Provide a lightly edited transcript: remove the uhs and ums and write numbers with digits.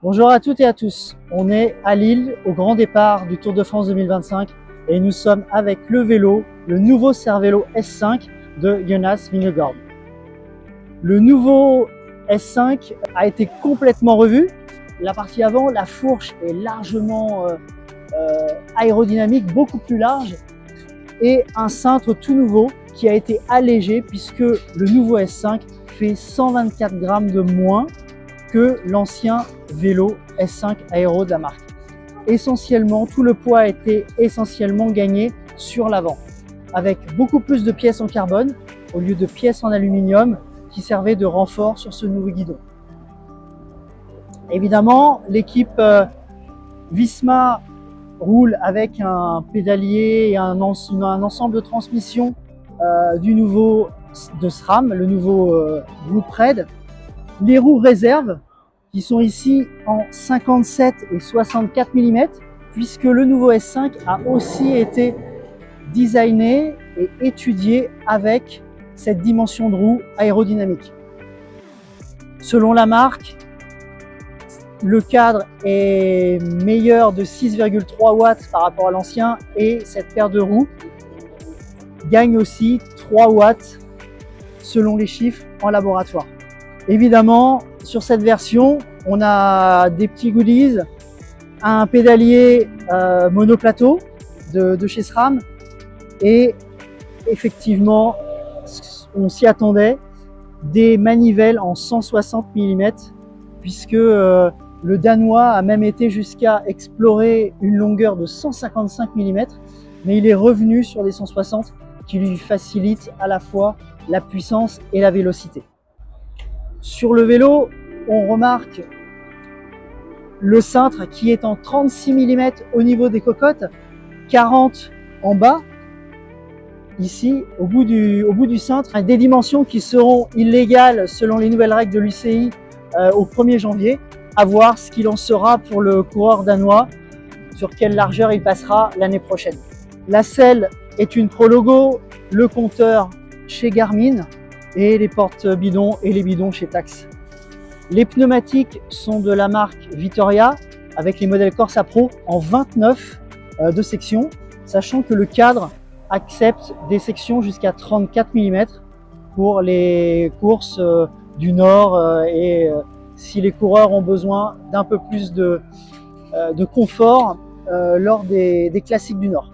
Bonjour à toutes et à tous, on est à Lille au grand départ du Tour de France 2025 et nous sommes avec le vélo, le nouveau Cervélo S5 de Jonas Vingegaard. Le nouveau S5 a été complètement revu. La partie avant, la fourche est largement aérodynamique, beaucoup plus large, et un cintre tout nouveau qui a été allégé puisque le nouveau S5 fait 124 grammes de moins que l'ancien vélo S5 Aero de la marque. Essentiellement, tout le poids a été essentiellement gagné sur l'avant, avec beaucoup plus de pièces en carbone au lieu de pièces en aluminium qui servaient de renfort sur ce nouveau guidon. Évidemment, l'équipe Visma roule avec un pédalier et un ensemble de transmission du nouveau de SRAM, le nouveau groupe Red. Les roues réserve qui sont ici en 57 et 64 mm, puisque le nouveau S5 a aussi été designé et étudié avec cette dimension de roue aérodynamique. Selon la marque, le cadre est meilleur de 6,3 watts par rapport à l'ancien et cette paire de roues gagne aussi 3 watts selon les chiffres en laboratoire. Évidemment, sur cette version, on a des petits goodies, un pédalier monoplateau de chez SRAM et effectivement, on s'y attendait, des manivelles en 160 mm puisque le Danois a même été jusqu'à explorer une longueur de 155 mm, mais il est revenu sur les 160 qui lui facilitent à la fois la puissance et la vélocité. Sur le vélo, on remarque le cintre qui est en 36 mm au niveau des cocottes, 40 en bas, ici au bout du cintre, des dimensions qui seront illégales selon les nouvelles règles de l'UCI au 1er janvier, à voir ce qu'il en sera pour le coureur danois, sur quelle largeur il passera l'année prochaine. La selle est une Prologo, le compteur chez Garmin et les portes bidons et les bidons chez Tacx. Les pneumatiques sont de la marque Vittoria avec les modèles Corsa Pro en 29 de section, sachant que le cadre accepte des sections jusqu'à 34 mm pour les courses du Nord et si les coureurs ont besoin d'un peu plus de confort lors des classiques du Nord.